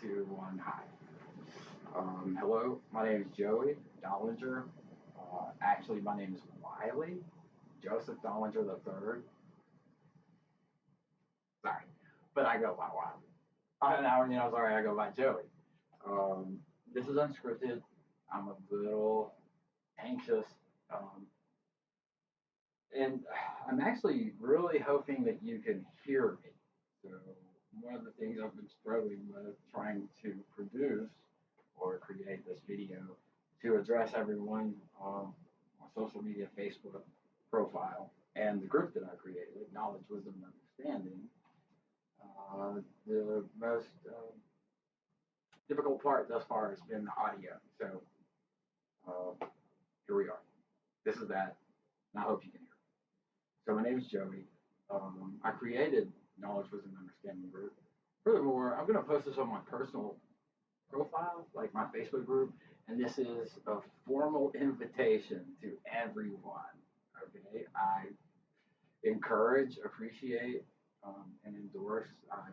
two, one, hi. Hello, my name is Joey Dollinger. Actually, my name is Wiley Joseph Dollinger the third. Sorry, but I go by Wiley. Sorry, I go by Joey. Um, this is unscripted. I'm a little anxious, um, and I'm actually really hoping that you can hear me. So one of the things I've been struggling with trying to produce or create this video to address everyone on social media, Facebook profile, and the group that I created, Knowledge, Wisdom, and Understanding. The most difficult part thus far has been the audio. So here we are. This is that, and I hope you can hear. So my name is Joey. I created Knowledge, Wisdom, and Understanding group. Furthermore, I'm going to post this on my personal profile, like my Facebook group, and this is a formal invitation to everyone. Okay, I encourage, appreciate, and endorse. I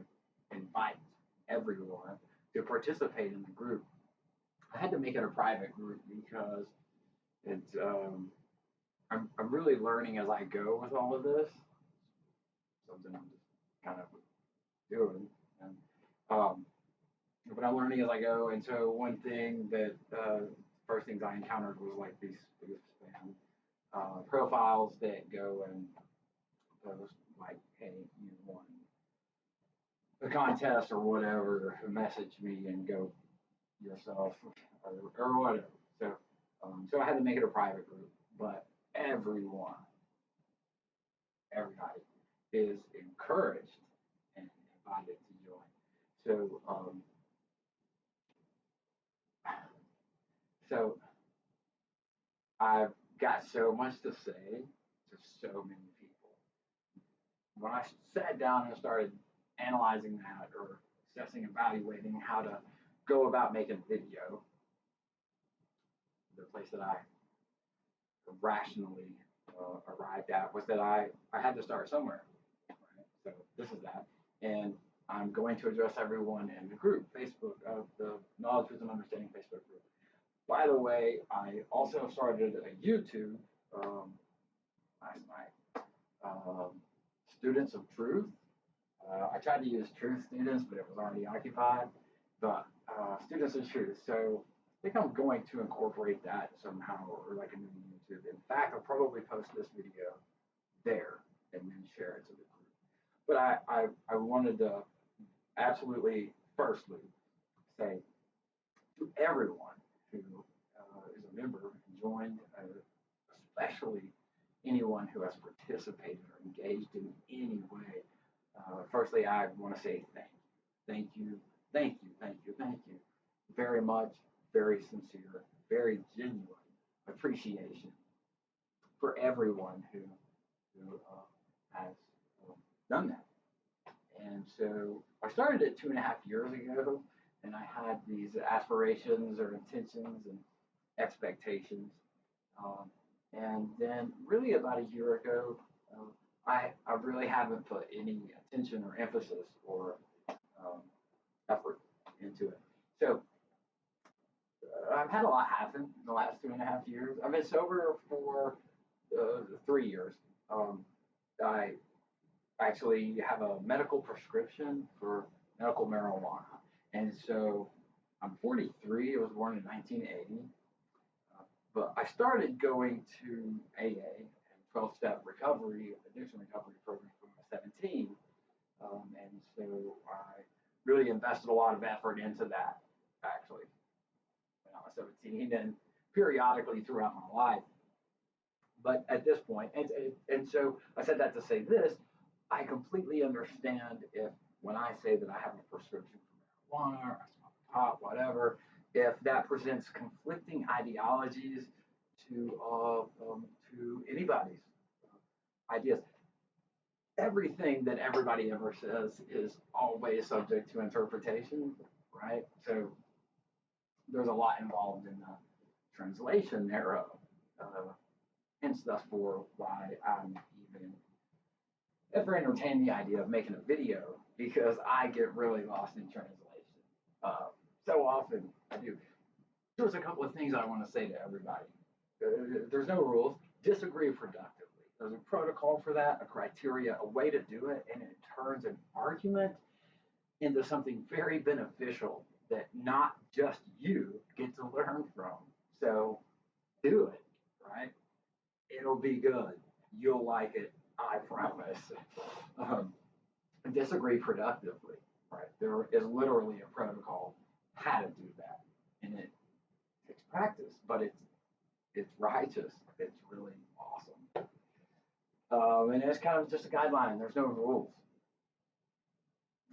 invite everyone to participate in the group. I had to make it a private group because it's I'm really learning as I go with all of this. Something I'm just kind of doing, and um, but I'm learning as I go. And so one thing that first things I encountered was like these spam profiles that go and post like, "Hey, you won the contest or whatever," message me and go yourself or whatever. So so I had to make it a private group, but everyone, everybody is encouraged and invited to join. So so I've got so much to say to so many people. When I sat down and started analyzing that or assessing, evaluating how to go about making a video, the place that I rationally arrived at was that I had to start somewhere. Right? So this is that. And I'm going to address everyone in the group, Facebook, the Knowledge, Wisdom, Understanding Facebook group. By the way, I also started a YouTube last night. Students of Truth. I tried to use Truth Students, but it was already occupied. But Students of Truth. So I think I'm going to incorporate that somehow, or like a new YouTube. In fact, I'll probably post this video there and then share it to the group. But I wanted to absolutely, firstly, say to everyone who is a member and joined, especially anyone who has participated or engaged in any way. Firstly, I want to say thank you, thank you, thank you, thank you very much, very sincere, very genuine appreciation for everyone who has done that. And so I started it 2.5 years ago, and I had these aspirations or intentions and expectations. Um, and then, really, about a year ago, I really haven't put any attention or emphasis or um, effort into it. So I've had a lot happen in the last 2.5 years. I've been sober for 3 years. Um, I actually have a medical prescription for medical marijuana. And so I'm 43. I was born in 1980. But I started going to AA and 12-step recovery, addiction recovery program when I was 17. And so I really invested a lot of effort into that, actually, when I was 17 and periodically throughout my life. But at this point, and so I said that to say this, I completely understand if when I say that I have a prescription for marijuana or I smoke pot, whatever, if that presents conflicting ideologies to anybody's ideas. Everything that everybody ever says is always subject to interpretation, right? So there's a lot involved in the translation thereof. Uh, Hence, thus, for why I'm even ever entertain the idea of making a video because I get really lost in translation. So often I do. There's a couple of things I want to say to everybody. There's no rules. Disagree productively. There's a protocol for that, a criteria, a way to do it, and it turns an argument into something very beneficial that not just you get to learn from. So do it, right? It'll be good. You'll like it. I promise. Um, Disagree productively, right? There is literally a protocol how to do that, and it takes practice, but it's righteous. It's really awesome. And it's kind of just a guideline. There's no rules.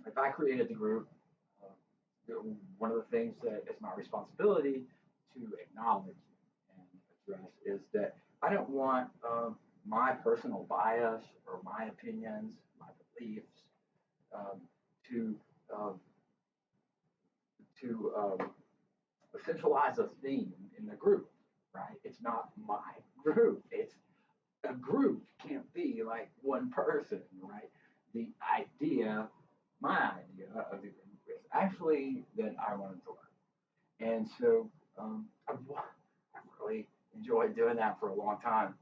If I created the group, uh, one of the things that is my responsibility to acknowledge and address is that I don't want my personal bias or my opinions, my beliefs um, to um, to centralize a theme in the group, right? It's not my group. It's a group can't be like one person, right? The idea, my idea of the group is actually that I wanted to learn. And so I've really enjoyed doing that for a long time.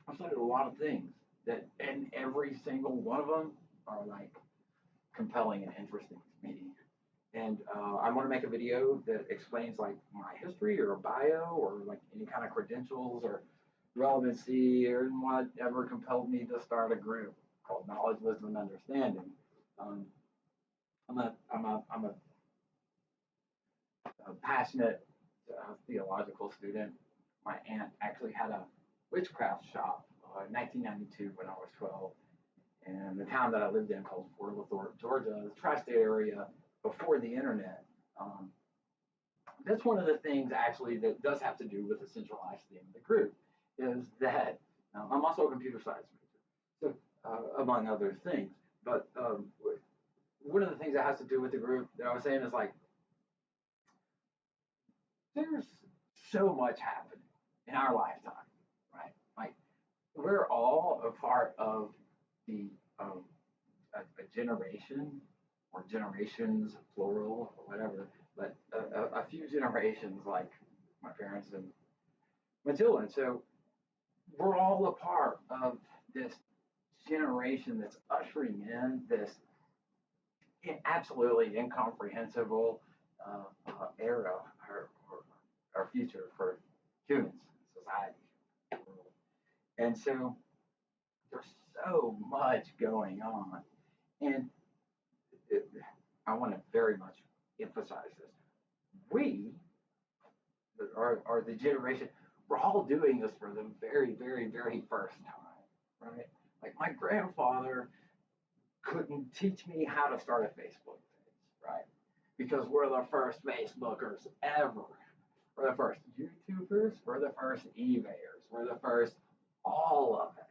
I've studied a lot of things that, and every single one of them are like compelling and interesting to me. And I want to make a video that explains like my history or bio or like any kind of credentials or relevancy or whatever compelled me to start a group called Knowledge, Wisdom, and Understanding. Um, I'm a passionate theological student. My aunt actually had a witchcraft shop in 1992 when I was 12. And the town that I lived in called Fort Lithorp, Georgia, the tri-state area before the internet. Um, that's one of the things actually that does have to do with the centralized theme of the group is that I'm also a computer science major, so among other things. But one of the things that has to do with the group that I was saying is like there's so much happening in our lifetime, right? Like we're all a part of the a generation or generations, plural or whatever, but a few generations like my parents and my children. So we're all a part of this generation that's ushering in this absolutely incomprehensible era or our future for humans, society, world. And so there's so much going on. And it, I want to very much emphasize this. We are the generation, we're all doing this for the very, very, very first time, right? Like my grandfather couldn't teach me how to start a Facebook page, right? Because we're the first Facebookers ever. We're the first YouTubers, we're the first eBayers, we're the first all of it.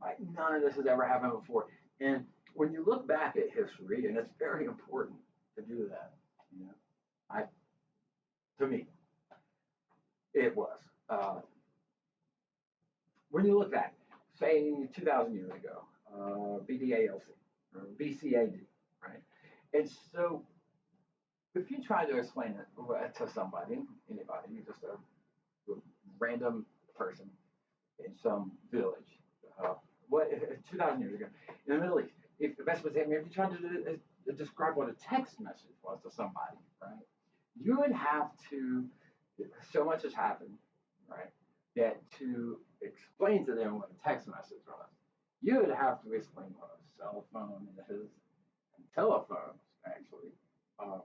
Like none of this has ever happened before. And when you look back at history, and it's very important to do that, you know, I to me, it was. When you look back, say 2,000 years ago, BDALC or BCAD, right? And so if you try to explain it to somebody, anybody, just a random person in some village, what 2,000 years ago in the Middle East, if the best was if you tried to describe what a text message was to somebody, right? You would have to. So much has happened, right? That to explain to them what a text message was, you would have to explain what a cell phone is, and telephones actually, um,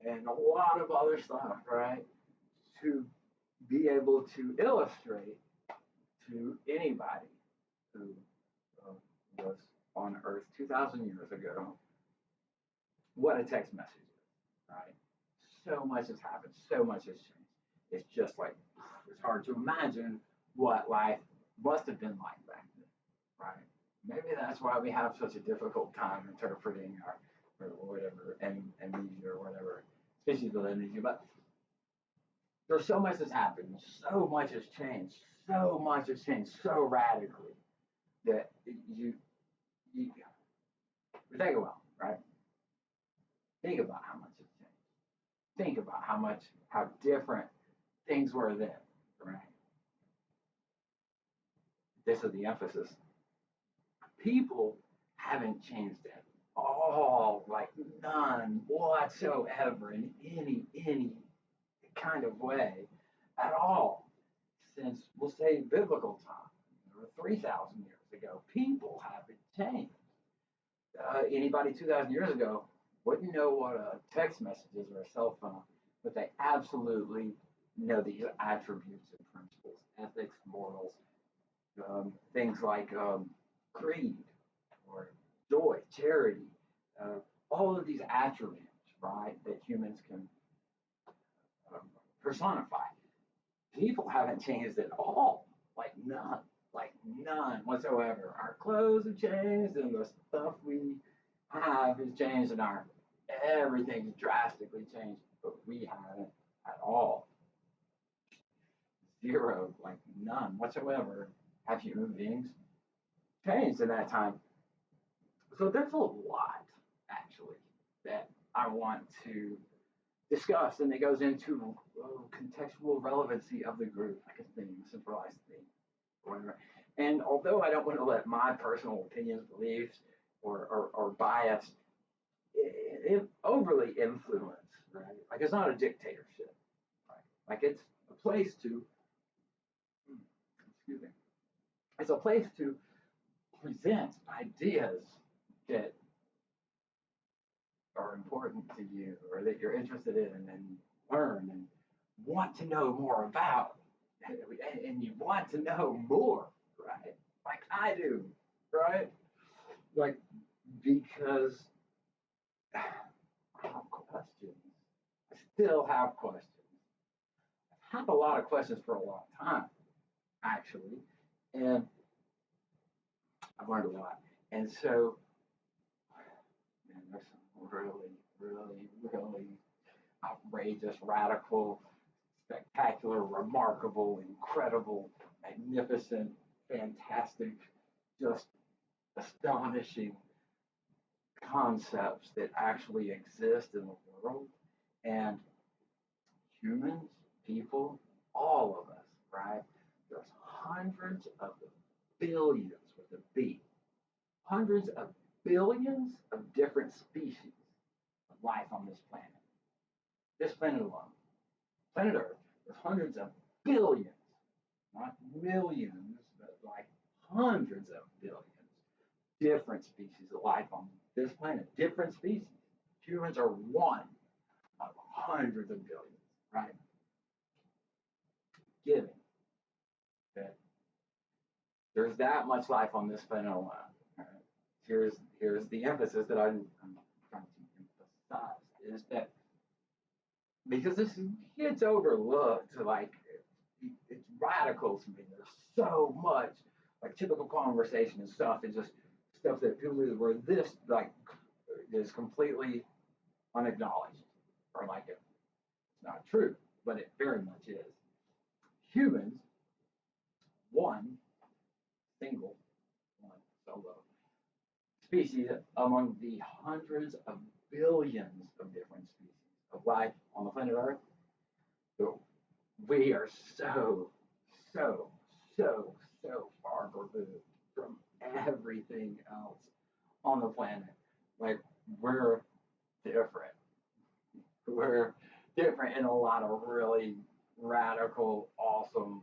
and a lot of other stuff, right? To be able to illustrate to anybody who uh, was on Earth 2,000 years ago what a text message is, right? So much has happened, so much has changed. It's just like it's hard to imagine what life must have been like back then, right? Maybe that's why we have such a difficult time interpreting our or whatever amnesia or whatever species of amnesia. But there's so much has happened, so much has changed, so much has changed so radically that you take a while, right? Think about how much has changed. think about how different things were then, right? This is the emphasis. People haven't changed at all, like none whatsoever in any kind of way at all since, we'll say, biblical time, or 3,000 years ago. People haven't changed. Anybody 2,000 years ago wouldn't know what a text message is or a cell phone, but they absolutely know these attributes and principles, ethics, morals, things like greed or joy, charity, all of these attributes, right, that humans can um, personify. People haven't changed at all, like none whatsoever. Our clothes have changed, and the stuff we have has changed, and our everything's drastically changed, but we haven't at all. Zero, like none whatsoever, have human beings changed in that time. So there's a lot actually that I want to discuss, and it goes into contextual relevancy of the group, like a theme, centralized theme, or whatever. And although I don't want to let my personal opinions, beliefs, or bias overly influence, right? Like it's not a dictatorship, right? Like it's a place to, excuse me, it's a place to present ideas that are important to you or that you're interested in and learn and want to know more about. And you want to know more, right? Like I do, right? Like, because I have questions. I still have questions. I've had a lot of questions for a long time, actually. And I've learned a lot. And so, man, there's some really outrageous, radical, spectacular, remarkable, incredible, magnificent, fantastic, just astonishing concepts that actually exist in the world. And humans, people, all of us, right? There's hundreds of billions with a B, hundreds of billions of different species of life on this planet. This planet alone, planet Earth, there's hundreds of billions, not millions, but like hundreds of billions different species of life on this planet, different species. Humans are one of hundreds of billions, right? Given that there's that much life on this planet alone, right? Here's the emphasis that I'm trying to emphasize is that because this gets overlooked, like it's radical to me. There's so much like typical conversation and stuff, and just stuff that people do where this like is completely unacknowledged or like it's not true, but it very much is. Humans, one single, one solo species among the hundreds of billions of different species of life on the planet Earth. So we are so, so, so far removed from everything else on the planet. Like we're different. We're different in a lot of really radical, awesome,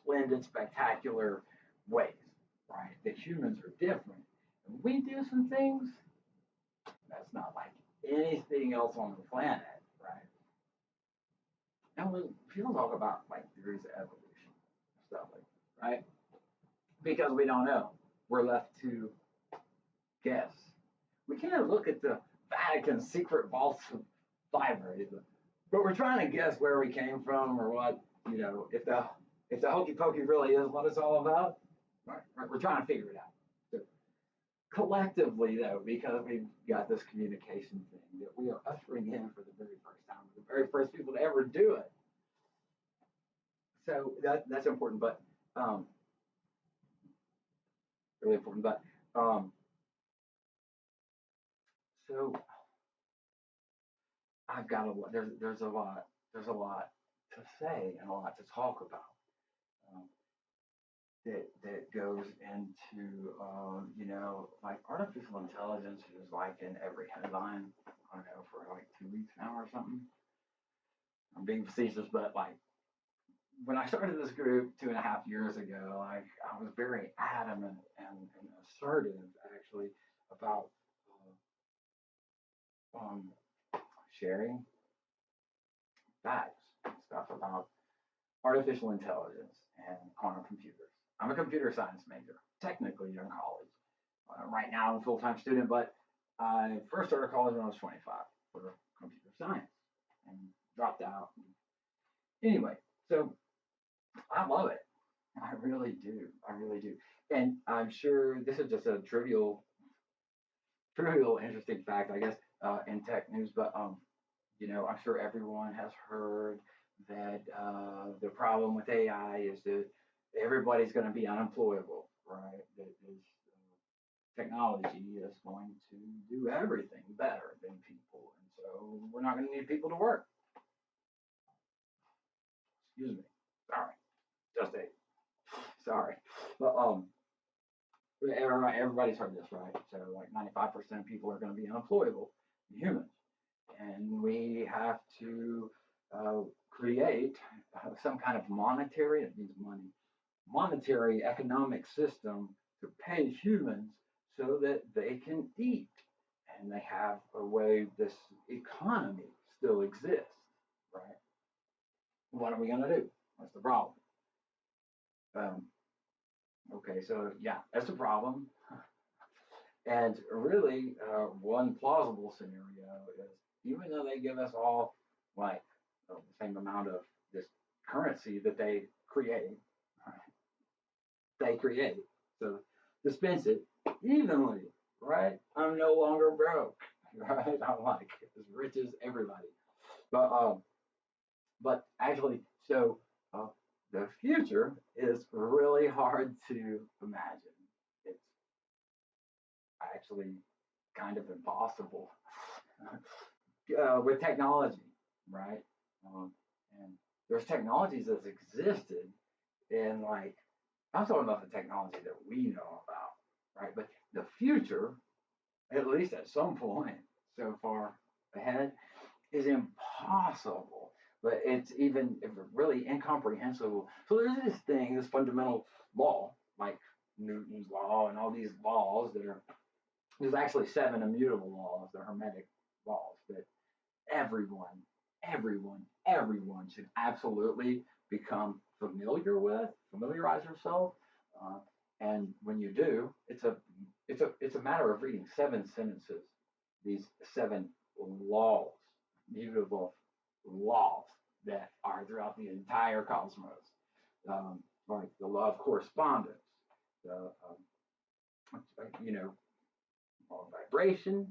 splendid, spectacular ways, right? That humans are different. And we do some things that's not like anything else on the planet, right? And when people talk about like theories of evolution, stuff like that, right? Because we don't know. We're left to guess. We can't look at the Vatican secret vaults of libraries, but we're trying to guess where we came from or what, if the hokey pokey really is what it's all about. Right? We're trying to figure it out. So collectively, though, because we've got this communication thing that we are ushering in for the very first time, the very first people to ever do it. So that's important, but really important. But so I've got a lot. There's a lot to say and a lot to talk about. Um, that goes into like artificial intelligence is like in every headline. I don't know for like 2 weeks now or something. I'm being facetious, but like when I started this group 2.5 years ago, I was very adamant and assertive actually about um, sharing facts and stuff about artificial intelligence and quantum computers. I'm a computer science major, technically in college. Right now, I'm a full time student, but I first started college when I was 25 for computer science and dropped out. Anyway, so I love it. I really do. I really do. And I'm sure this is just a trivial, interesting fact, I guess, in tech news, but I'm sure everyone has heard that the problem with AI is that everybody's going to be unemployable, right? That is, technology is going to do everything better than people, and so we're not going to need people to work. Excuse me. Sorry, just a sorry, but everybody's heard this, right? So like 95% of people are going to be unemployable, humans, and we have to create some kind of monetary, it means money, monetary economic system to pay humans so that they can eat and they have a way this economy still exists, right? What are we going to do? That's the problem. Um, okay, so yeah, that's the problem. And really, one plausible scenario is even though they give us all like the same amount of this currency that they create, so dispense it evenly, right? I'm no longer broke, right? I'm like as rich as everybody. But actually, so uh, the future is really hard to imagine. It's actually kind of impossible with technology, right? Um, and there's technologies that's existed in like I'm talking about the technology that we know about, right? But the future, at least at some point, so far ahead, is impossible. But it's even really incomprehensible. So there's this thing, this fundamental law, like Newton's law and all these laws that are there's actually seven immutable laws, the Hermetic laws that everyone, everyone should absolutely become familiarize yourself. Uh, and when you do, it's a matter of reading seven sentences, these seven laws, mutable laws that are throughout the entire cosmos, like the law of correspondence, the you know law of vibration,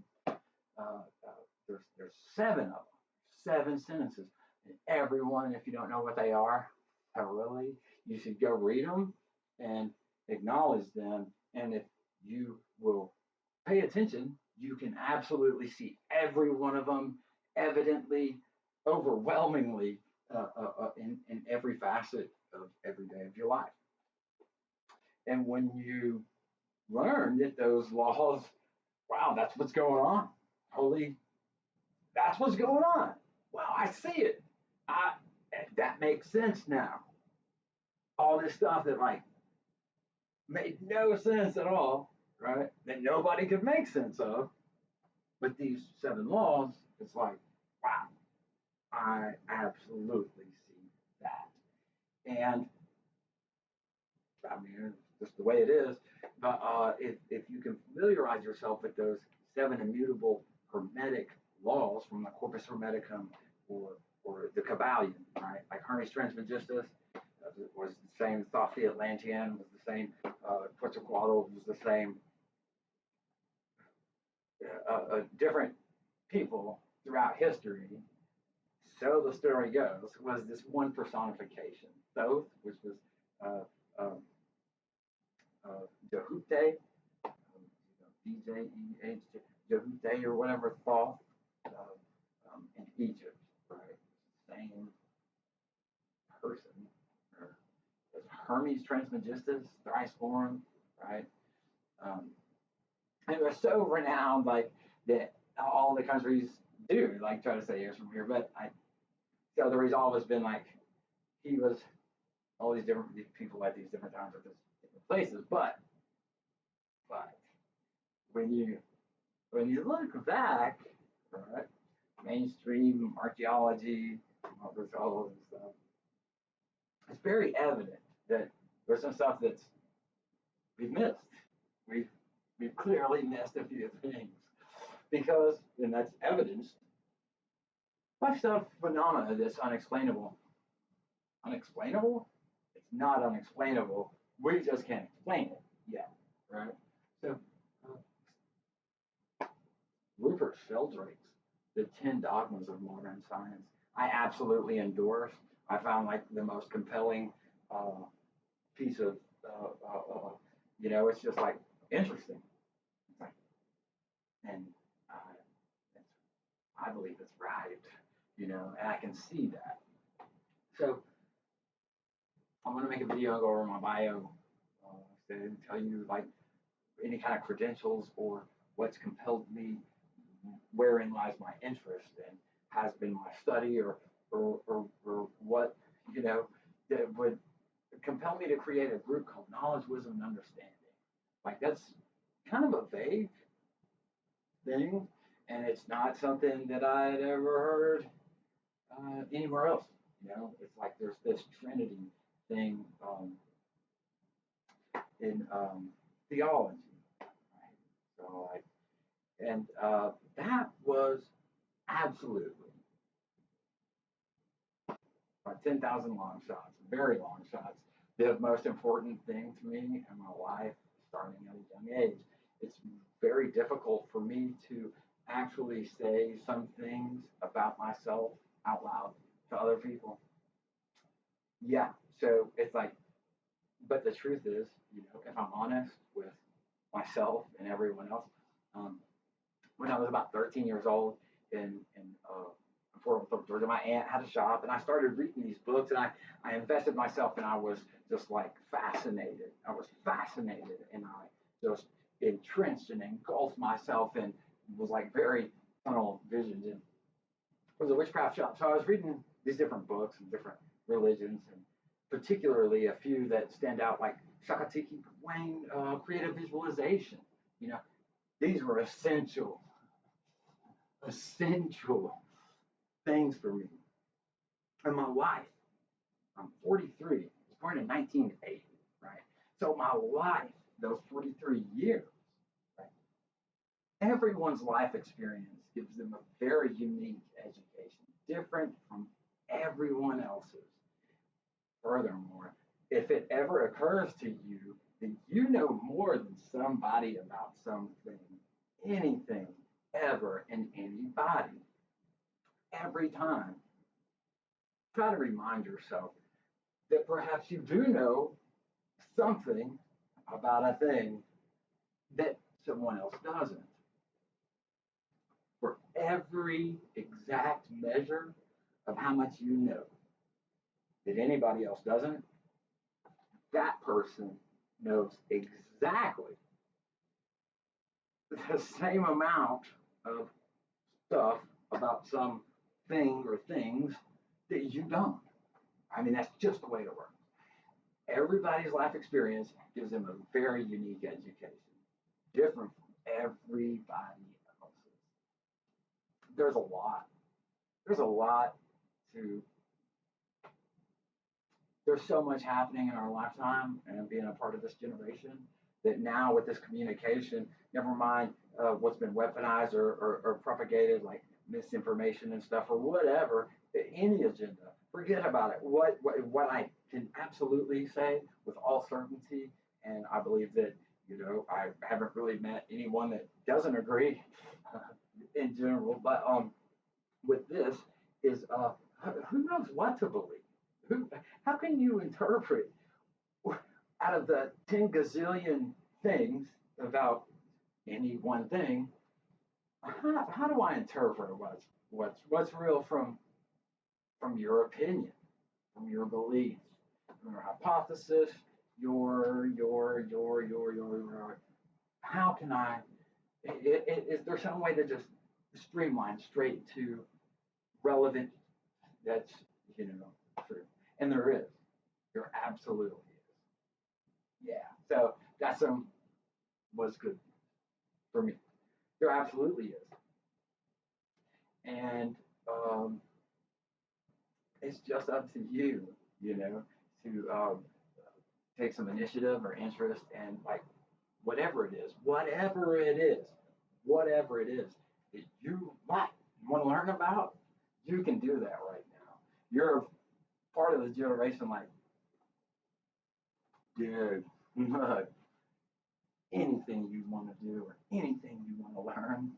there's seven of them, seven sentences. And every one, if you don't know what they are, really, you should go read them and acknowledge them. And if you will pay attention, you can absolutely see every one of them evidently, overwhelmingly in every facet of every day of your life. And when you learn that those laws, wow, that's what's going on. Holy That's what's going on. Well, I see it. I that makes sense now. All this stuff that like made no sense at all, right? That nobody could make sense of. But these seven laws, it's like, wow, I absolutely see that. And I mean, it's just the way it is. But if you can familiarize yourself with those seven immutable hermetic laws from the Corpus Hermeticum or the Kabbalion, right? Like Hermes Trismegistus was the same. Thoth the Atlantean was the same. Quetzalcoatl was the same. Different people throughout history. So the story goes, was this one personification, Thoth, which was uh, um, Jehute, DJ, or whatever, Thoth, in Egypt, right? Same person, or Hermes Trismegistus, thrice born, right? Um, and it was so renowned, like that all the countries do, like try to say here's from here. But so the resolve has been like he was all these different people at these different times at these different places. But when you look back, right, mainstream archaeology, all this stuff, it's very evident that there's some stuff that's we've missed. We've we've clearly missed a few things because, and that's evidenced by stuff phenomena that's unexplainable. Unexplainable? It's not unexplainable. We just can't explain it yet, right? So Rupert Sheldrake's The 10 Dogmas of Modern Science, I absolutely endorse. I found like the most compelling uh, piece of, it's just like interesting. It's like, and uh, it's, I believe it's right, and I can see that. So I'm going to make a video and go over my bio, and tell you like any kind of credentials or what's compelled me, wherein lies my interest, and has been my study or what that would compel me to create a group called Knowledge, Wisdom, and Understanding. Like that's kind of a vague thing, and it's not something that I had ever heard anywhere else. It's like there's this Trinity thing in theology, right? So like, and that was absolutely by 10,000 long shots, very long shots, the most important thing to me in my life, starting at a young age. It's very difficult for me to actually say some things about myself out loud to other people. Yeah, so it's like, but the truth is, if I'm honest with myself and everyone else, um, when I was about 13 years old in Fort Worth, Georgia, my aunt had a shop, and I started reading these books, and I invested myself, and I was just like fascinated. I was fascinated, and I just entrenched and engulfed myself, and was like very tunnel visioned. And it was a witchcraft shop, so I was reading these different books and different religions, and particularly a few that stand out, like Shakatiki Wayne, creative visualization. You know, these were essential things for me. And my life, I'm 43, I was born in 1980, right? So my life, those 43 years, right? Everyone's life experience gives them a very unique education, different from everyone else's. Furthermore, if it ever occurs to you that you know more than somebody about something, anything, ever, and anybody, every time, try to remind yourself that perhaps you do know something about a thing that someone else doesn't. For every exact measure of how much you know that anybody else doesn't, that person knows exactly the same amount of stuff about some thing or things that you don't. I mean, that's just the way it works. Everybody's life experience gives them a very unique education, different from everybody else's. There's a lot. There's a lot to. There's so much happening in our lifetime and being a part of this generation that now with this communication, never mind what's been weaponized or propagated like misinformation and stuff or whatever, any agenda, forget about it. What I can absolutely say with all certainty, and I believe that I haven't really met anyone that doesn't agree in general, but with this is who knows what to believe? Who? How can you interpret out of the 10 gazillion things about any one thing? how do I interpret what's real from your opinion, from your beliefs, from your hypothesis, your how can I, is there some way to just streamline straight to relevant that's, you know, true? And there is. There absolutely is. Yeah. So that's was good for me. There absolutely is. And um, it's just up to you, you know, to take some initiative or interest and like whatever it is that you like, you want to learn about, you can do that right now. You're part of the generation like, dude, look, anything you want to do or anything you want to learn,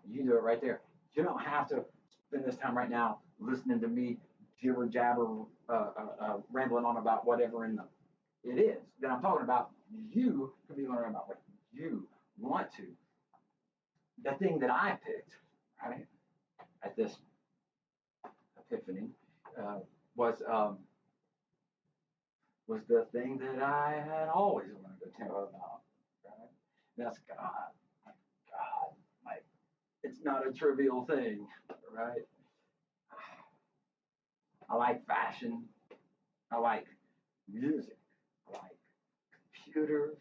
you do it right there. You don't have to spend this time right now listening to me jibber jabber, rambling on about whatever in the it is that I'm talking about. You can be learning about what you want to. The thing that I picked, right, at this epiphany, uh, was was the thing that I had always wanted to tell about. Right? That's God. God, like it's not a trivial thing, right? I like fashion. I like music. I like computers,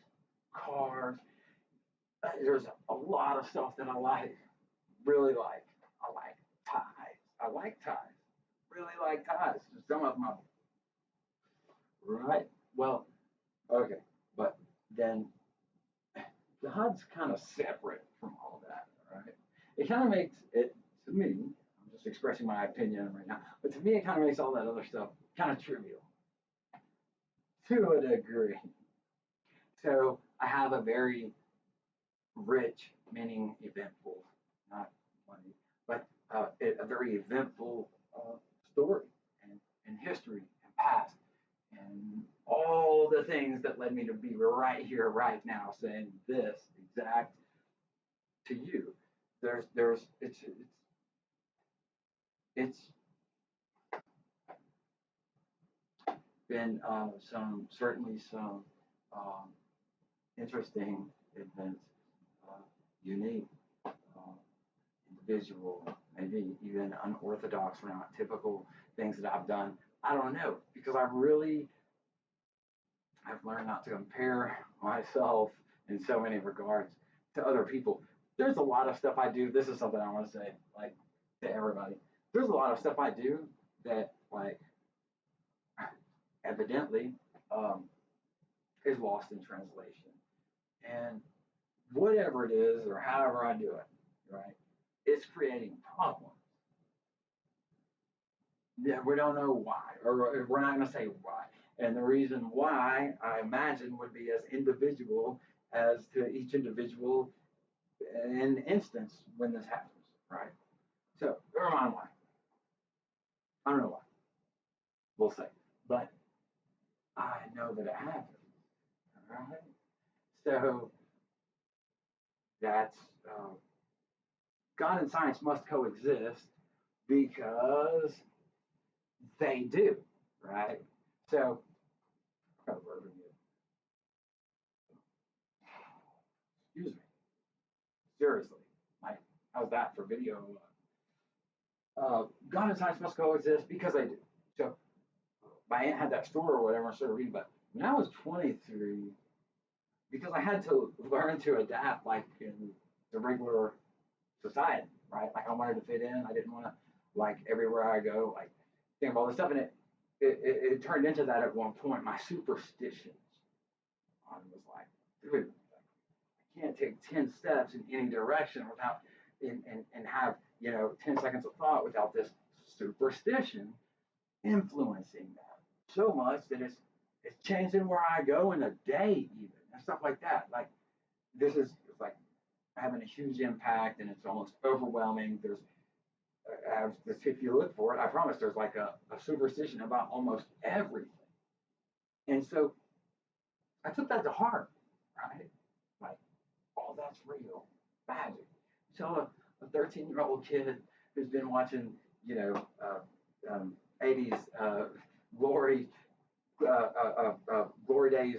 cars. There's a lot of stuff that I like, really like. I like ties. I like ties. Really like ties. Some of them, right? Well, okay, but then the HUD's kind of separate from all that, right? It kind of makes it, to me, I'm just expressing my opinion right now, but to me, it kind of makes all that other stuff kind of trivial to a degree. So I have a very rich, meaning eventful, not money, but a very eventful story and history and past and all the things that led me to be right here, right now, saying this exact to you. There's it's been certainly some um, interesting events, uh, unique, uh, individual, maybe even unorthodox or not typical things that I've done. I don't know because I've learned not to compare myself in so many regards to other people. There's a lot of stuff I do. This is something I want to say, like to everybody. There's a lot of stuff I do that, like, evidently, um, is lost in translation. And whatever it is, or however I do it, right, it's creating problems. Yeah, we don't know why, or we're not going to say why. And the reason why I imagine would be as individual as to each individual in instance when this happens, right? So, never mind why. I don't know why. We'll say, but I know that it happens. All right. So that's God and science must coexist because they do, right? So, excuse me, seriously, like, how's that for video? God and science must coexist because they do. So, my aunt had that store or whatever, I started reading, but when I was 23, because I had to learn to adapt, like in the regular society, right? Like I wanted to fit in. I didn't want to, like everywhere I go, like think of all this stuff, and it turned into that at one point. My superstitions on was like, dude, I can't take 10 steps in any direction without and have 10 seconds of thought without this superstition influencing that so much that it's changing where I go in a day even and stuff like that. Like this is like having a huge impact and it's almost overwhelming. There's if you look for it, I promise there's like a superstition about almost everything. And so I took that to heart, right? Like, oh, that's real. magic. Tell a 13-year-old kid who's been watching, you know, 80s glory, glory days,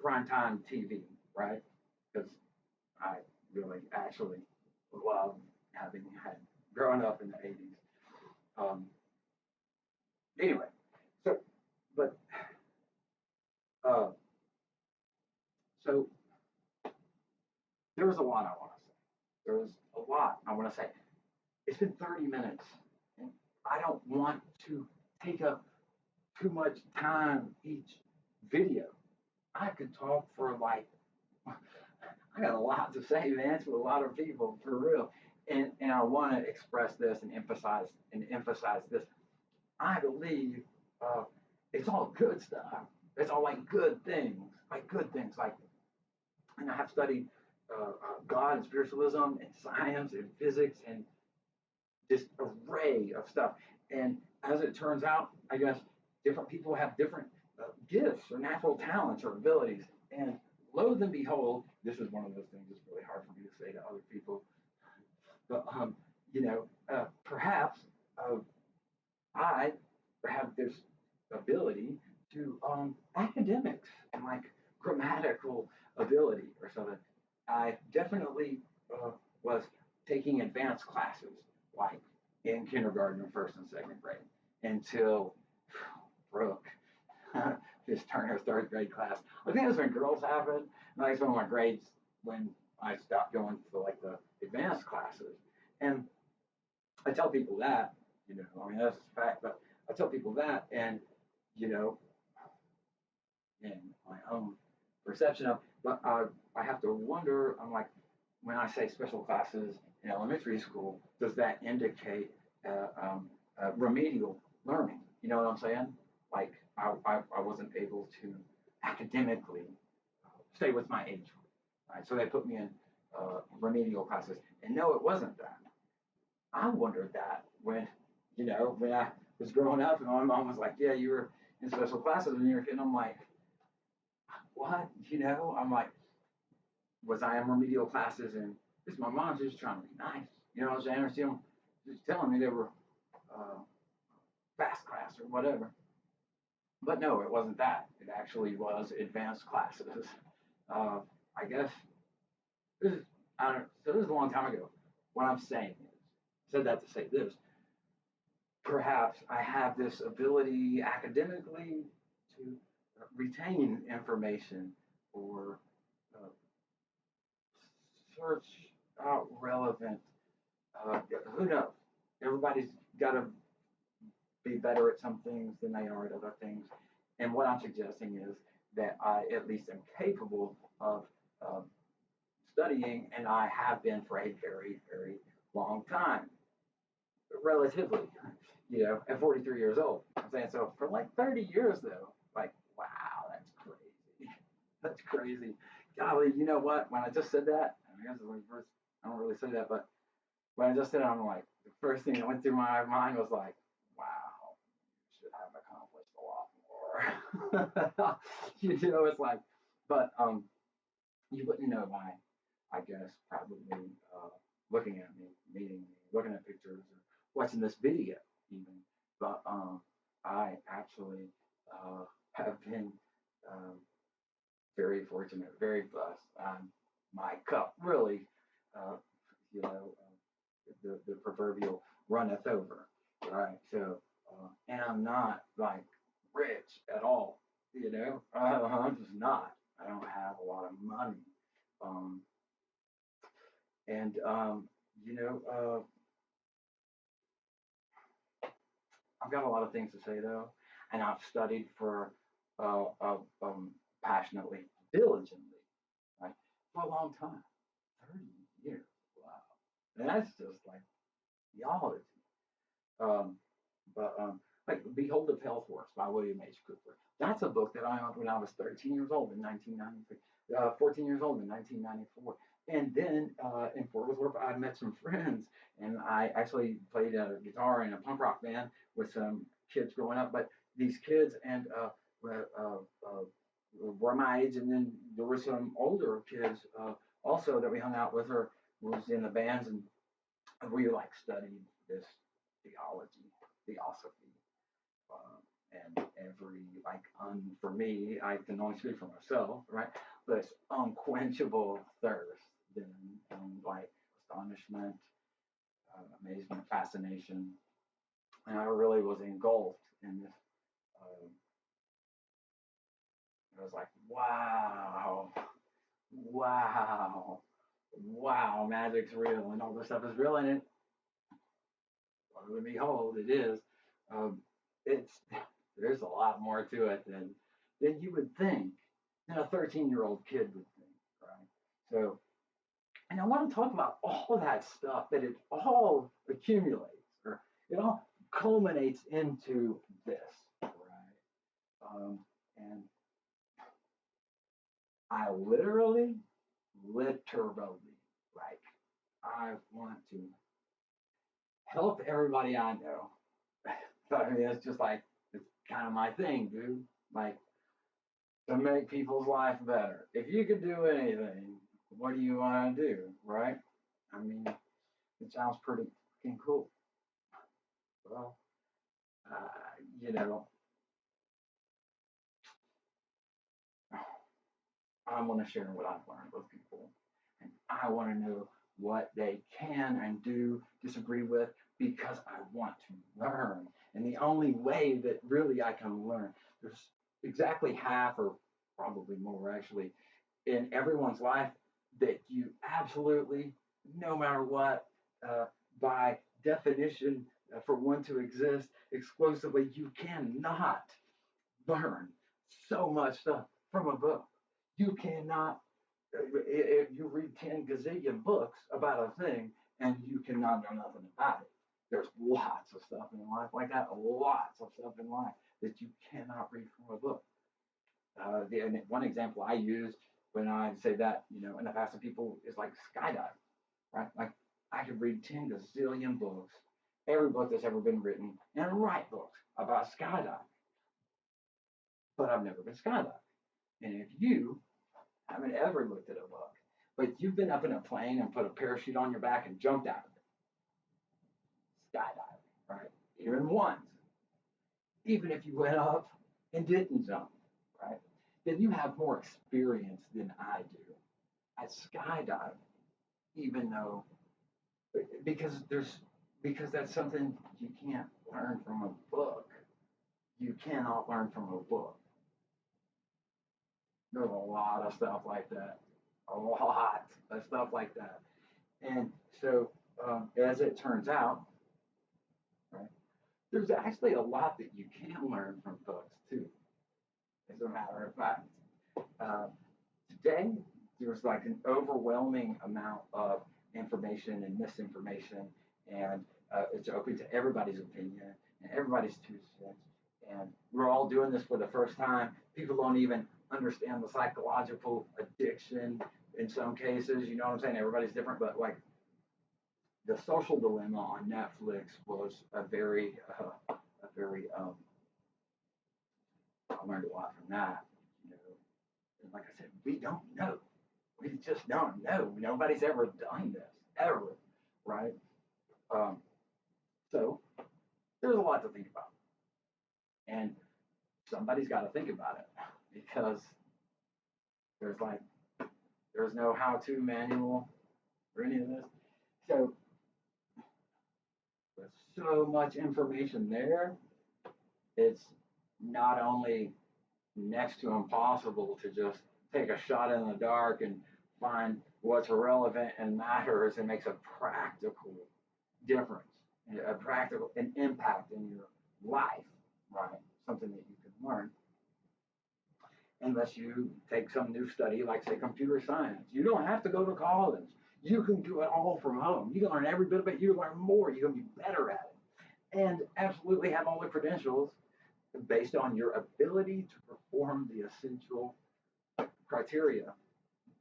primetime TV, right? Because I really actually love having had growing up in the 80s. Um, anyway, so but uh, so there was a lot I want to say. There was a lot I want to say. It's been 30 minutes, and I don't want to take up too much time each video. I could talk for like I got a lot to say, man, to a lot of people for real. And I want to express this and emphasize this. I believe uh, it's all good stuff. It's all like good things, like. And I have studied God and spiritualism and science and physics and this array of stuff. And as it turns out, I guess different people have different gifts or natural talents or abilities. And lo and behold, this is one of those things that's really hard for me to say to other people. But perhaps uh, I have this ability to academics and like grammatical ability or something. I definitely was taking advanced classes like in kindergarten and first and second grade until Brooke just turned her third grade class. I think that's when girls have it. And that's when my grades when I stopped going to like the advanced classes. And I tell people that, I mean, that's a fact, but I tell people that, and, you know, in my own perception of, but I have to wonder, I'm like, when I say special classes in elementary school, does that indicate remedial learning? You know what I'm saying? Like, I wasn't able to academically stay with my age group, right? So they put me in remedial classes. And no, it wasn't that. I wondered that when I was growing up and my mom was like, yeah, you were in special classes when you were a kid. I'm like, what? I'm like, was I in remedial classes? And this my mom's just trying to be nice. You know what I'm saying? Or she just telling me they were uh, fast class or whatever. But no, it wasn't that. It actually was advanced classes. Uh, I guess this is, I don't, so this is a long time ago. What I'm saying is, I said that to say this. Perhaps I have this ability academically to retain information or uh, search out relevant. Who knows? Everybody's got to be better at some things than they are at other things. And what I'm suggesting is that I at least am capable of um, studying, and I have been for a very, very long time, relatively, at 43 years old. I'm saying so for like 30 years though. Like, wow, that's crazy. That's crazy. Golly, you know what? When I just said that, I guess when first, I don't really say that, but when I just said it, I'm like, the first thing that went through my mind was like, wow, you should have accomplished a lot more. It's like, but you wouldn't know by, I guess, probably looking at me, meeting me, looking at pictures, or watching this video even. But I actually have been um, very fortunate, very blessed. My cup really, uh, the proverbial runneth over, right? So, and I'm not like rich at all, I'm just not. I don't have a lot of money. Um, and, you know, I've got a lot of things to say though, and I've studied for passionately, diligently, right, for a long time, 30 years. Wow, and that's just like theology. Um, but like Behold the Pale Horse by William H. Cooper. That's a book that I owned when I was 13 years old in 1993, 14 years old in 1994. And then in Fort Worth, I met some friends, and I actually played a guitar in a punk rock band with some kids growing up. But these kids and were my age, and then there were some older kids also that we hung out with her. was in the bands, and we like studied this theosophy, and every like for me, I can only speak for myself, right? But it's unquenchable thirst, then like astonishment, amazement, fascination, and I really was engulfed in this. Uh, I was like, wow, wow, wow, magic's real, and all this stuff is real, and it, lo and behold, it is. Um, it's there's a lot more to it than you would think, than a 13-year-old kid would think, right? So, and I want to talk about all that stuff that it all accumulates, or it all culminates into this, right? And I literally, like, I want to help everybody I know. So, I mean, it's just like, it's kind of my thing, dude. Like, to make people's life better. If you could do anything, what do you want to do, right? I mean, it sounds pretty fucking cool. Well, you know, I want to share what I've learned with people, and I want to know what they can and do disagree with because I want to learn. And the only way that really I can learn, there's exactly half, or probably more actually, in everyone's life that you absolutely, no matter what, uh, by definition, for one to exist exclusively, you cannot learn so much stuff from a book. You cannot, if you read 10 gazillion books about a thing and you cannot know nothing about it. There's lots of stuff in life like that, lots of stuff in life that you cannot read from a book. One example I use when I say that, in the past to people is like skydiving, right? Like I could read 10 gazillion books, every book that's ever been written, and write books about skydiving, but I've never been skydiving. And if you haven't ever looked at a book, but you've been up in a plane and put a parachute on your back and jumped out of it, skydiving, right? Even once, even if you went up and didn't jump, right? Then you have more experience than I do at skydiving, even though because there's because that's something you can't learn from a book. You cannot learn from a book. There's a lot of stuff like that, a lot of stuff like that, and so as it turns out, right, there's actually a lot that you can learn from books too. As a matter of fact, uh, today there's like an overwhelming amount of information and misinformation, and it's open to everybody's opinion and everybody's two cents. And we're all doing this for the first time. People don't even understand the psychological addiction in some cases. You know what I'm saying? Everybody's different, but like the Social Dilemma on Netflix was a very I learned a lot from that. You know, and like I said, we don't know. We just don't know. Nobody's ever done this ever, right? Um, so there's a lot to think about, and somebody's got to think about it because there's like there's no how-to manual for any of this. So with so much information there, it's not only next to impossible to just take a shot in the dark and find what's relevant and matters and makes a practical difference, a practical an impact in your life, right? Something that you can learn unless you take some new study like say computer science. You don't have to go to college. You can do it all from home. You can learn every bit of it. You can learn more. You can be better at it, and absolutely have all the credentials based on your ability to perform the essential criteria,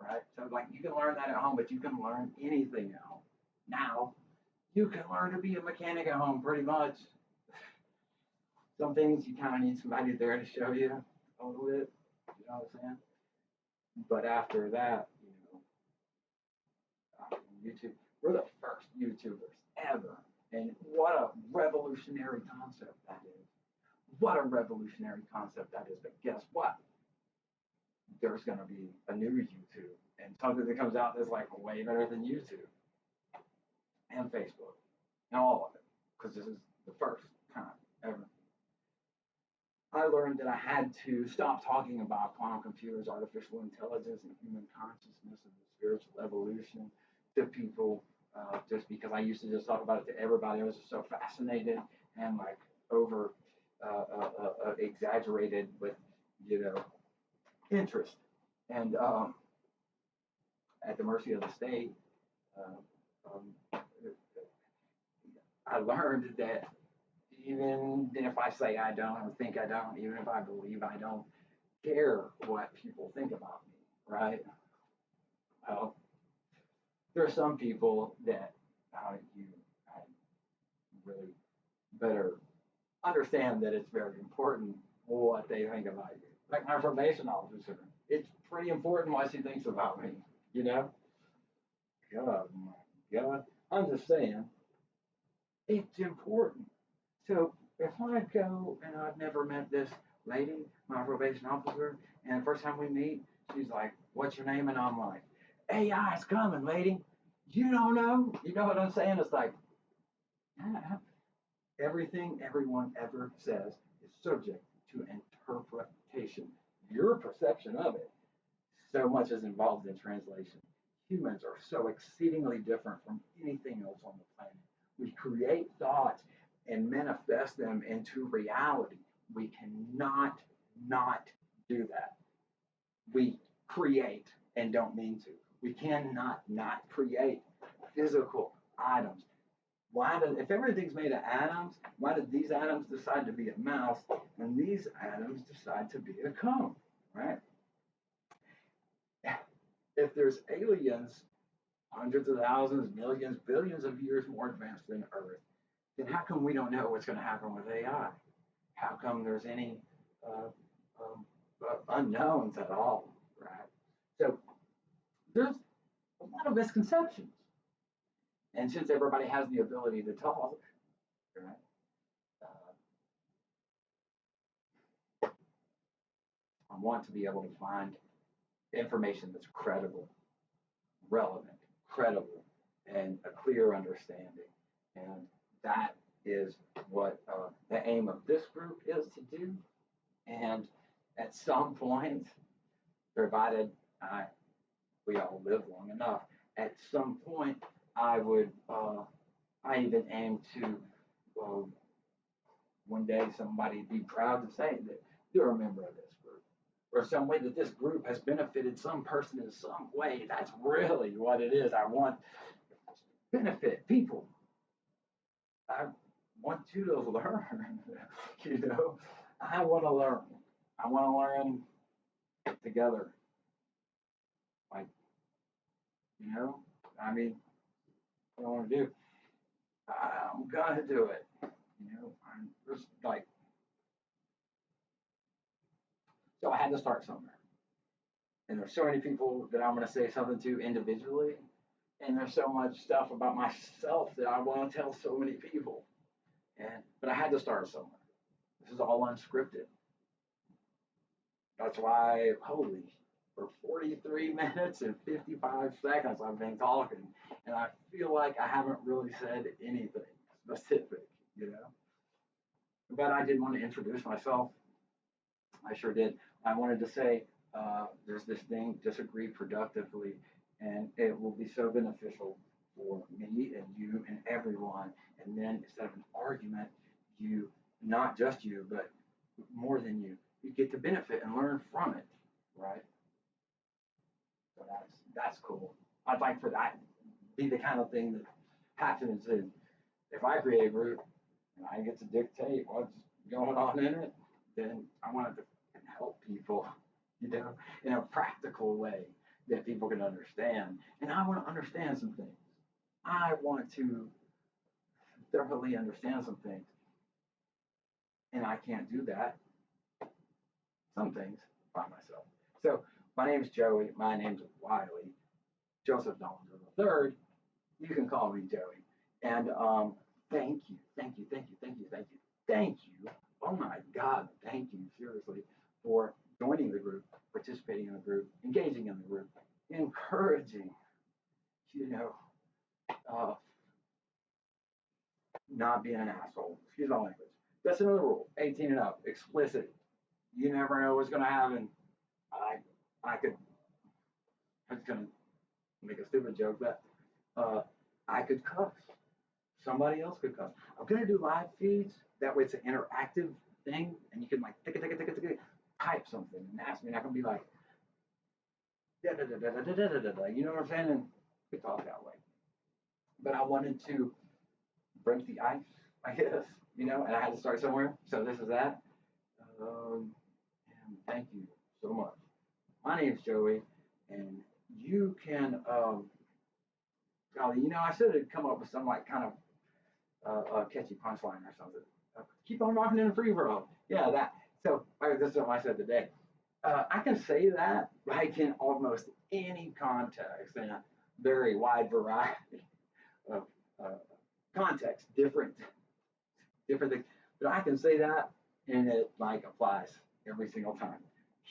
right? So like you can learn that at home, but you can learn anything at home. Now you can learn to be a mechanic at home pretty much. Some things you kind of need somebody there to show you a little bit. You know what I'm saying? But after that, YouTube. We're the first YouTubers ever. And what a revolutionary concept that is. What a revolutionary concept that is. But guess what? There's going to be a new YouTube and something that comes out that's like way better than YouTube and Facebook and all of it, because this is the first time ever. I learned that I had to stop talking about quantum computers, artificial intelligence, and human consciousness and the spiritual evolution to people, just because I used to just talk about it to everybody. I was just so fascinated and like over exaggerated with, interest and at the mercy of the state. I learned that even if I say I don't or think I don't, even if I believe I don't care what people think about me, right? Well, there are some people that you really better understand that it's very important what they think about you. Like my probation officer, it's pretty important what she thinks about me, you know? God, my God. I'm just saying, it's important. So if I go and I've never met this lady, my probation officer, and the first time we meet, she's like, "What's your name?" And I'm like, "AI is coming, lady. You don't know." You know what I'm saying? It's like, yeah, everything everyone ever says is subject to interpretation. Your perception of it. So much is involved in translation. Humans are so exceedingly different from anything else on the planet. We create thoughts and manifest them into reality. We cannot not do that. We create and don't mean to. We cannot not create physical items. If everything's made of atoms, why did these atoms decide to be a mouse and these atoms decide to be a cone, right? If there's aliens hundreds of thousands, millions, billions of years more advanced than Earth, then how come we don't know what's going to happen with AI? How come there's any unknowns at all, right? So there's a lot of misconceptions. And since everybody has the ability to talk, right, I want to be able to find information that's credible, relevant, credible, and a clear understanding. And that is what the aim of this group is to do. And at some point, provided we all live long enough, at some point, I even aim to one day somebody be proud to say that you're a member of this group, or some way that this group has benefited some person in some way. That's really what it is. I want to benefit people. I want you to learn, I want to learn. I want to learn together. Like, I mean, what I want to do, I'm going to do it. I'm just like, so I had to start somewhere. And there's so many people that I'm going to say something to individually. And there's so much stuff about myself that I want to tell so many people. But I had to start somewhere. This is all unscripted. That's why, for 43 minutes and 55 seconds, I've been talking. And I feel like I haven't really said anything specific, But I did want to introduce myself. I sure did. I wanted to say there's this thing, disagree productively, and it will be so beneficial for me and you and everyone. And then instead of an argument, not just you, but more than you get to benefit and learn from it, right? So that's cool. I'd like for that to be the kind of thing that happens if I create a group and I get to dictate what's going on in it, then I want it to help people, in a practical way that people can understand. And I want to understand some things. I want to thoroughly understand some things. And I can't do that, some things, by myself. So my name's Joey. My name's Wiley. Joseph Dollinger III. You can call me Joey. And thank you, thank you, thank you, thank you, thank you, thank you. Oh my God, thank you, seriously, for joining the group, participating in the group, engaging in the group, encouraging, you know, uh, not being an asshole. Excuse my language. That's another rule. 18 and up, explicit. You never know what's going to happen. I could, I was going to make a stupid joke, but uh, I could cuss. Somebody else could cuss. I'm going to do live feeds. That way it's an interactive thing, and you can like type something and ask me, and I can be like, da da da da da da da da da. You know what I'm saying? And we talk that way. But I wanted to break the ice, I guess, and I had to start somewhere. So this is that. And thank you so much. My name's Joey, and you can, I should have come up with some like kind of catchy punchline or something. Keep on rocking in the free world. Yeah, that. So this is what I said today. I can say that like in almost any context in a very wide variety of context, different things. But I can say that, and it like applies every single time.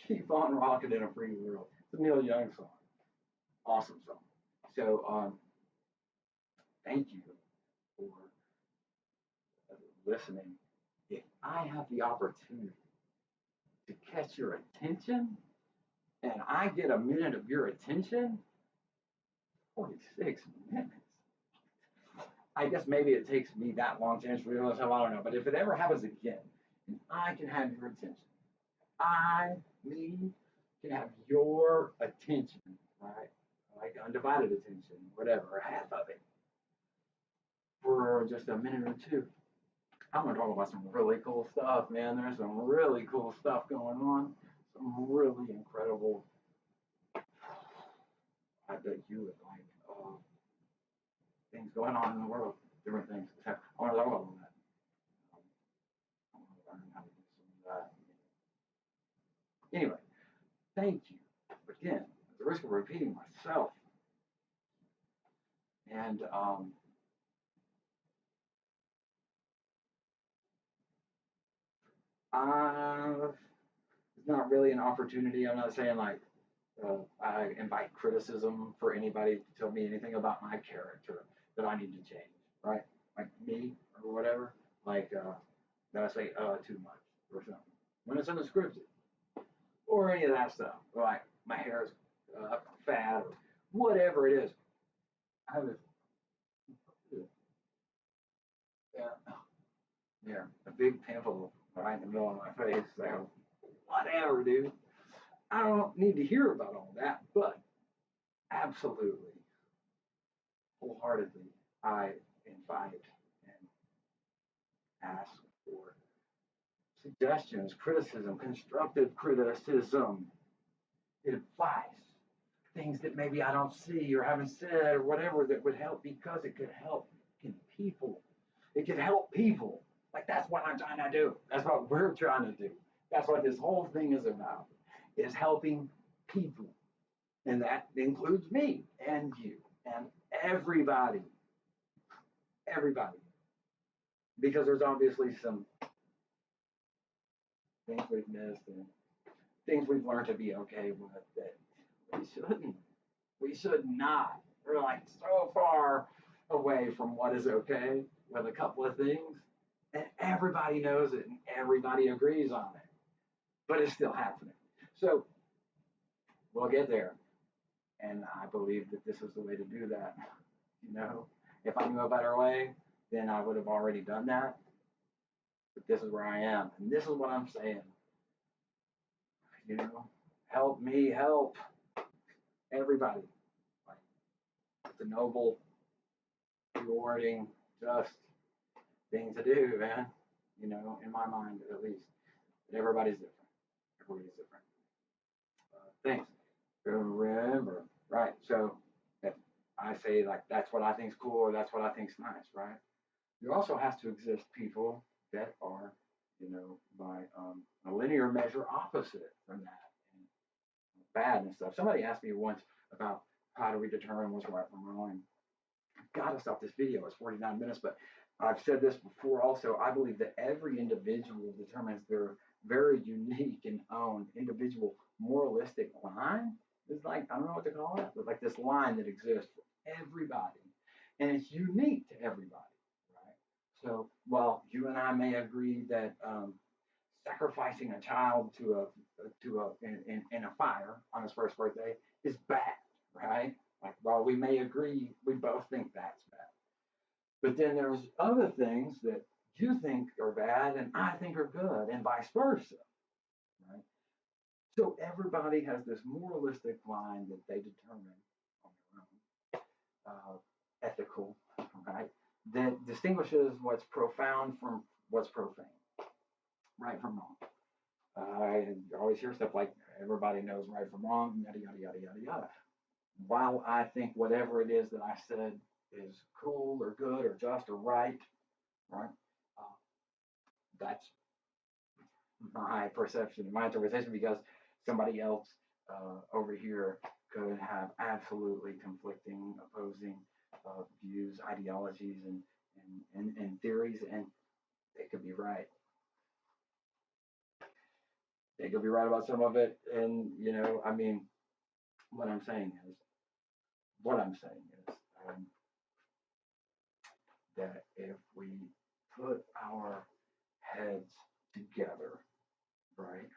Keep on rocking in a free world. It's a Neil Young song. Awesome song. So thank you for listening. If I have the opportunity to catch your attention and I get a minute of your attention, 46 minutes. I guess maybe it takes me that long to answer you. I don't know. But if it ever happens again, and I can have your attention, me, can have your attention, right? Like undivided attention, whatever, half of it, for just a minute or two. I'm gonna talk about some really cool stuff, man. There's some really cool stuff going on. Some really incredible. I bet you would like things going on in the world, different things. I want to talk about all that. I want to learn how to do some of that. Anyway, thank you again. At the risk of repeating myself, and it's not really an opportunity. I'm not saying like I invite criticism for anybody to tell me anything about my character that I need to change, right? Like me or whatever. Like that I say too much or something when it's unscripted or any of that stuff. Like my hair is fat or whatever it is. I have this, yeah, yeah, a big pimple right in the middle of my face. So whatever, dude. I don't need to hear about all that, but absolutely, wholeheartedly, I invite and ask for suggestions, criticism, constructive criticism, advice, things that maybe I don't see or haven't said or whatever that would help because it could help people. It could help people. Like that's what I'm trying to do. That's what we're trying to do. That's what this whole thing is about, is helping people. And that includes me and you and everybody. Everybody. Because there's obviously some things we've missed and things we've learned to be okay with that we shouldn't. We should not. We're like so far away from what is okay with a couple of things. And everybody knows it and everybody agrees on it. But it's still happening. So we'll get there. And I believe that this is the way to do that. If I knew a better way, then I would have already done that. But this is where I am. And this is what I'm saying. Help me help everybody. Like, it's a noble, rewarding, just thing to do, man. In my mind at least. But everybody's different. Everybody's different. Thanks. Remember, right? So if I say like that's what I think's cool or that's what I think's nice, right? There also has to exist people that are, by a linear measure opposite from that and bad and stuff. Somebody asked me once about how do we determine what's right from wrong. got to stop this video. It's 49 minutes, but I've said this before also. I believe that every individual determines their very unique and own individual moralistic line. It's like, I don't know what to call it, but like this line that exists for everybody. And it's unique to everybody, right? So while you and I may agree that sacrificing a child in a fire on his first birthday is bad, right? Like while we may agree, we both think that's bad. But then there's other things that you think are bad and I think are good, and vice versa, right? So everybody has this moralistic line that they determine on their own, ethical, right? That distinguishes what's profound from what's profane, right from wrong. I always hear stuff like everybody knows right from wrong, yada yada yada yada yada. While I think whatever it is that I said is cool or good or just or right, right? Uh, that's my perception, my interpretation, because somebody else over here could have absolutely conflicting, opposing views, ideologies, and theories, and they could be right. They could be right about some of it, and I mean, what I'm saying is, what I'm saying is that if we put our heads together, right,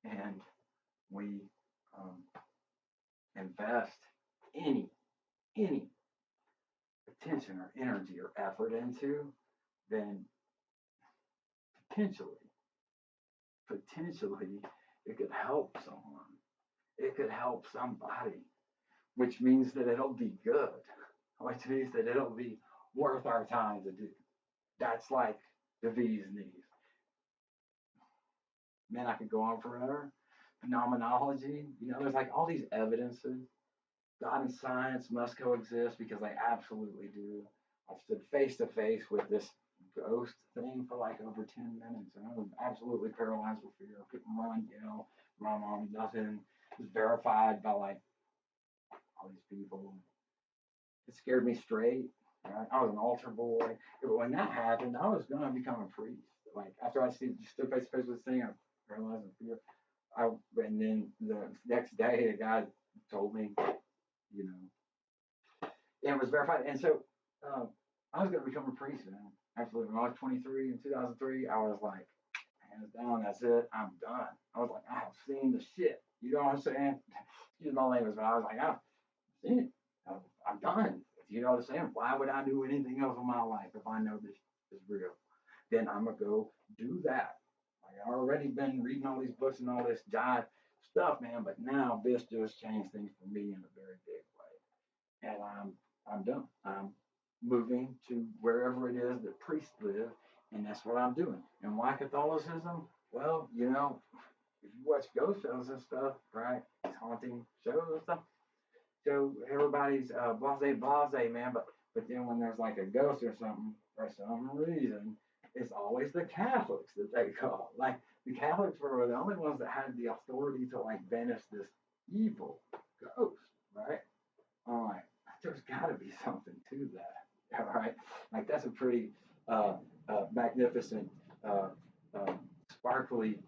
and we invest any any attention or energy or effort into, then potentially, potentially, it could help someone. It could help somebody, which means that it'll be good, which means that it'll be worth our time to do. That's like the V's and E's. Man, I could go on forever. Phenomenology, there's like all these evidences. God and science must coexist because they absolutely do. I stood face to face with this ghost thing for like over 10 minutes, and I was absolutely paralyzed with fear. I couldn't run, my mom, nothing. It was verified by like all these people. It scared me straight. Right? I was an altar boy. But when that happened, I was gonna become a priest. Like after I stood face to face with this thing, I paralyzed with fear. And then the next day, the guy told me, you know, and it was verified. And so I was gonna become a priest, man. Absolutely. When I was 23 in 2003, I was like, hands down, that's it. I'm done. I was like, I have seen the shit. You know what I'm saying? Excuse my language, but I was like, I've seen it. I'm done. You know what I'm saying? Why would I do anything else in my life if I know this is real? Then I'm gonna go do that. Like I already been reading all these books and all this jive stuff, man. But now this just changed things for me in a very big way, and I'm done. I'm moving to wherever it is that priests live, and that's what I'm doing. And why Catholicism? Well, if you watch ghost shows and stuff, right? These haunting shows and stuff, so everybody's blase, man. But then when there's like a ghost or something, for some reason, it's always the Catholics that they call. Like the Catholics were the only ones that had the authority to like banish this evil ghost, right? I'm like, there's got to be something to that, all right? Like that's a pretty magnificent, uh, uh, sparkly,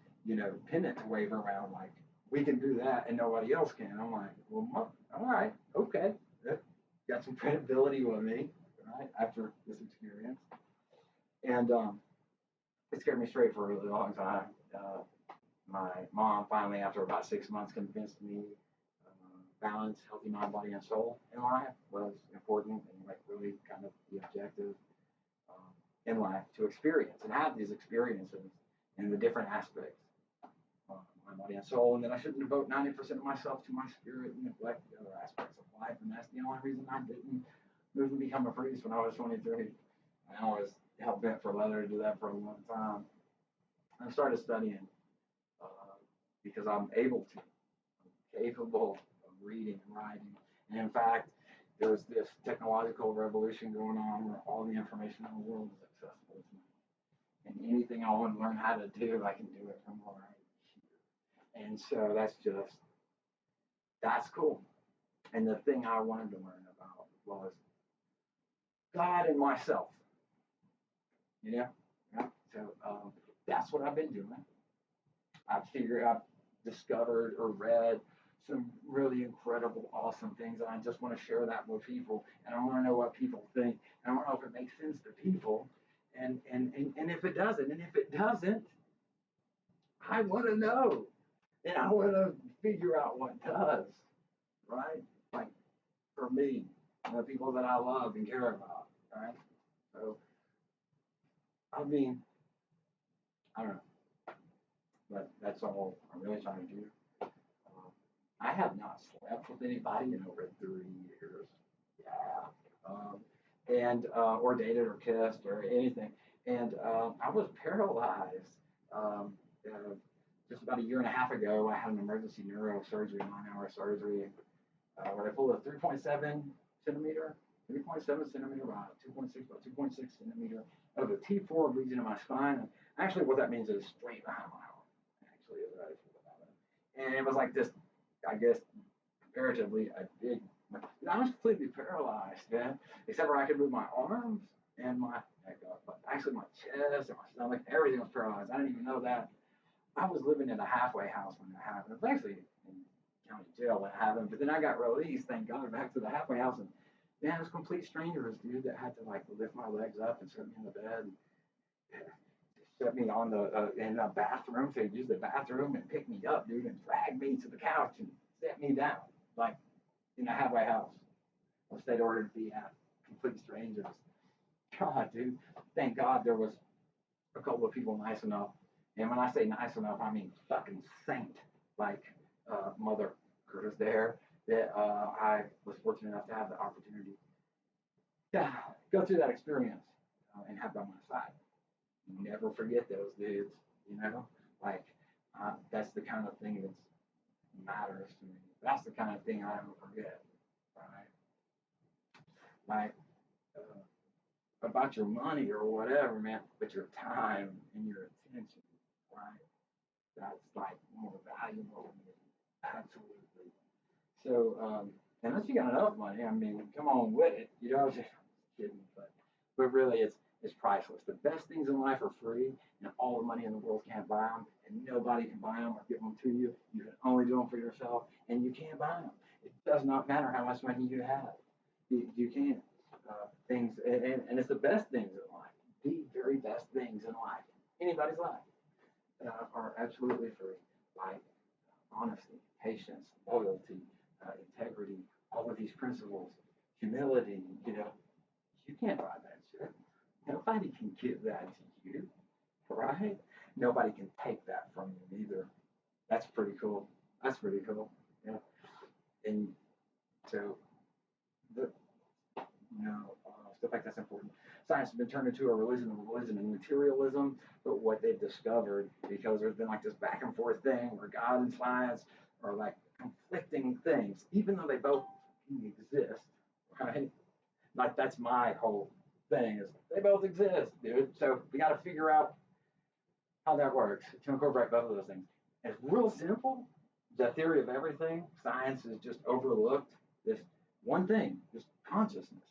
pennant to wave around. Like we can do that and nobody else can. I'm like, well, all right, okay, that got some credibility with me, right? After this experience, and it scared me straight for a really long time. My mom finally, after about 6 months, convinced me balance, healthy mind, body, and soul in life was important and like really kind of the objective in life to experience and have these experiences in the different aspects of my body and soul, and that I shouldn't devote 90% of myself to my spirit and neglect the other aspects of life. And that's the only reason I didn't move and become a priest when I was 23. I was hell bent for leather to do that for a long time. I started studying because I'm able to, I'm capable of reading and writing. And in fact, there's this technological revolution going on where all the information in the world is accessible to me. And anything I want to learn how to do, I can do it from right here. And so that's cool. And the thing I wanted to learn about was God and myself. You know, right? So that's what I've been doing. I've discovered or read some really incredible, awesome things, and I just want to share that with people. And I want to know what people think. And I want to know if it makes sense to people, and if it doesn't, and if it doesn't, I want to know, and I want to figure out what does, right? Like for me, the people that I love and care about, right? So I mean, I don't know, but that's all I'm really trying to do. Um, I have not slept with anybody in over 3 years. Yeah. And or dated or kissed or anything. And I was paralyzed uh, just about a year and a half ago. I had an emergency neurosurgery, 9-hour surgery, where they pulled a 3.7 centimeter, 3.7 centimeter by 2.6 by 2.6 centimeter of the T4 region of my spine. And actually, what that means is straight behind my heart. Actually, is what I feel about it. And it was like this, I guess, comparatively a big. I was completely paralyzed, man. Except for I could move my arms and my neck up, but actually my chest and my stomach, everything was paralyzed. I didn't even know that. I was living in a halfway house when that happened. It was actually in county jail when it happened, but then I got released, thank God, back to the halfway house. And man, it was complete strangers, dude, that had to like lift my legs up and set me in the bed and set me on the in the bathroom. So he'd use the bathroom and pick me up, dude, and drag me to the couch and set me down, like in a halfway house. A state ordered to be at complete strangers. God, dude, thank God there was a couple of people nice enough. And when I say nice enough, I mean fucking saint, like Mother Curtis there, that I was fortunate enough to have the opportunity to go through that experience and have by my side. Never forget those dudes, you know? Like, that's the kind of thing that matters to me. That's the kind of thing I don't forget, right? Like, about your money or whatever, man, but your time and your attention, right? That's like more valuable to me. Absolutely. So, unless you got enough money, I mean, come on with it. You know, just kidding, but really, it's priceless. The best things in life are free, and all the money in the world can't buy them, and nobody can buy them or give them to you. You can only do them for yourself, and you can't buy them. It does not matter how much money you have. You can't. Things, and it's the best things in life. The very best things in life, anybody's life, are absolutely free. Like honesty, patience, loyalty, integrity, all of these principles, humility, you know, you can't buy that shit. Nobody can give that to you, right? Nobody can take that from you either. That's pretty cool. That's pretty cool. Yeah. And so, the, stuff like that's important. Science has been turned into a religion and materialism, but what they've discovered, because there's been like this back and forth thing where God and science are like conflicting things, even though they both exist, right? Like that's my whole thing is they both exist, dude. So we got to figure out how that works to incorporate both of those things. And it's real simple. The theory of everything, science has just overlooked this one thing, just consciousness.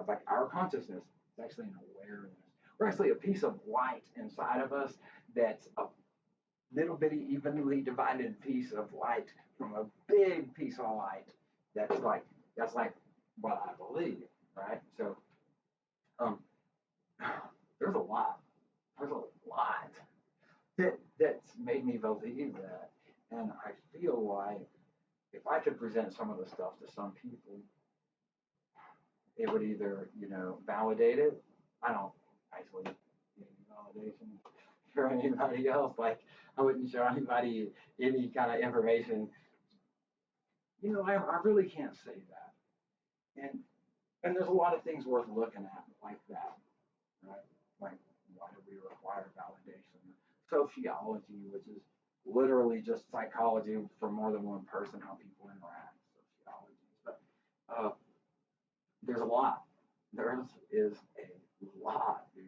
Like our consciousness is actually an awareness. We're actually a piece of light inside of us that's a little bitty evenly divided piece of light from a big piece of light that's like what I believe, right? So um, there's a lot. There's a lot that's made me believe that. And I feel like if I could present some of the stuff to some people, it would either, validate it. I don't actually need validation for anybody else. Like, I wouldn't show anybody any kind of information. I really can't say that. And there's a lot of things worth looking at like that, right? Like, why do we require validation? Sociology, which is literally just psychology for more than one person, how people interact. Sociology, but there's a lot. There is a lot, dude.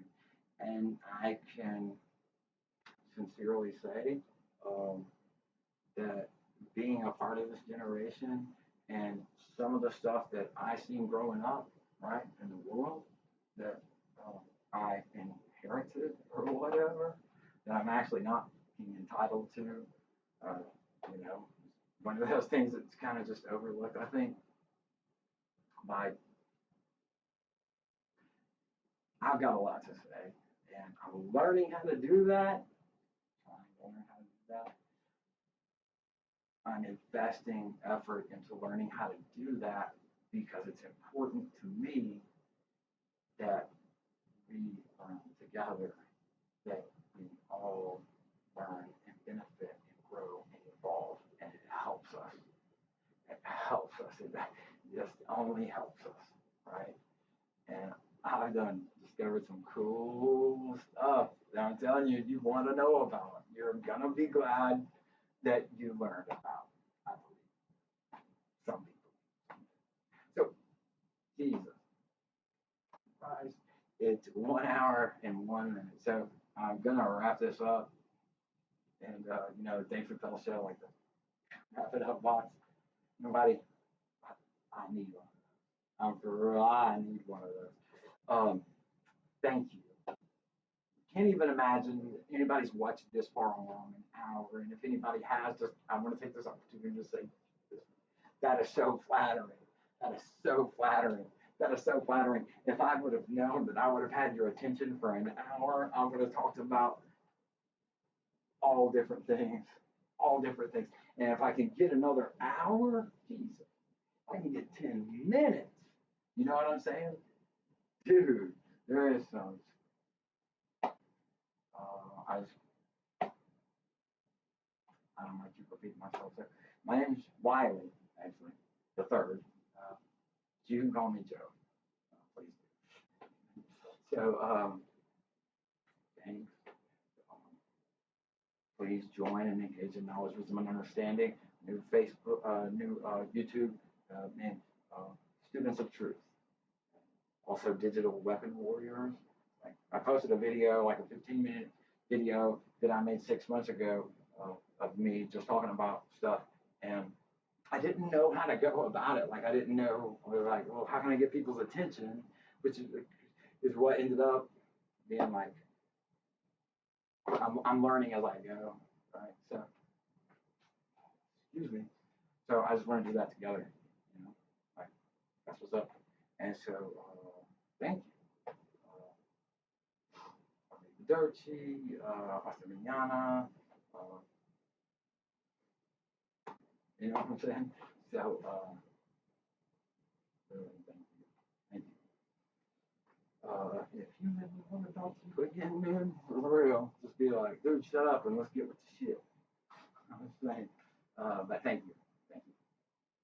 And I can sincerely say um, that being a part of this generation and some of the stuff that I seen growing up, right, in the world, that I inherited or whatever that I'm actually not being entitled to. Uh, you know, one of those things that's kind of just overlooked. I think by I've got a lot to say, and I'm learning how to do that. I'm learning how to do that. I'm investing effort into learning how to do that because it's important to me that we learn together, that we all learn and benefit and grow and evolve, and it helps us. It helps us. It just only helps us, right? And I've done discovered some cool stuff that I'm telling you, you want to know about. You're gonna be glad that you learned about. I believe some people. So Jesus Christ, it's 1 hour and 1 minute. So I'm gonna wrap this up. And thanks for fellowship, like the wrap it up box. Nobody, I need one. I'm for real. I need one of those. Thank you. Can't even imagine anybody's watched this far along an hour. And if anybody has, just I want to take this opportunity to say that is so flattering. That is so flattering. That is so flattering. If I would have known that I would have had your attention for an hour, I would have talked about all different things, all different things. And if I could get another hour, Jesus, I can get 10 minutes. You know what I'm saying? Dude, there is some. I just, I don't want to keep repeating myself. So my name is Wiley, actually, the third. Uh, you can call me Joe, please do. So, thanks. Um, Please join and engage in knowledge, wisdom, and understanding. New Facebook, new YouTube, and uh, Students of Truth. Also, Digital Weapon Warriors. Like, I posted a video, like a 15-minute video that I made 6 months ago of me just talking about stuff, and I didn't know how to go about it. Like I didn't know. I was like, well, how can I get people's attention? Which is what ended up being like I'm learning as I go, right? So excuse me. So I just want to do that together, you know. Like that's what's up. And so thank you, Dochi, Asamiana, you know what I'm saying? So really, thank you, thank you. If you ever want to talk to you again, man, for real, just be like, dude, shut up and let's get with the shit. I'm saying, but thank you.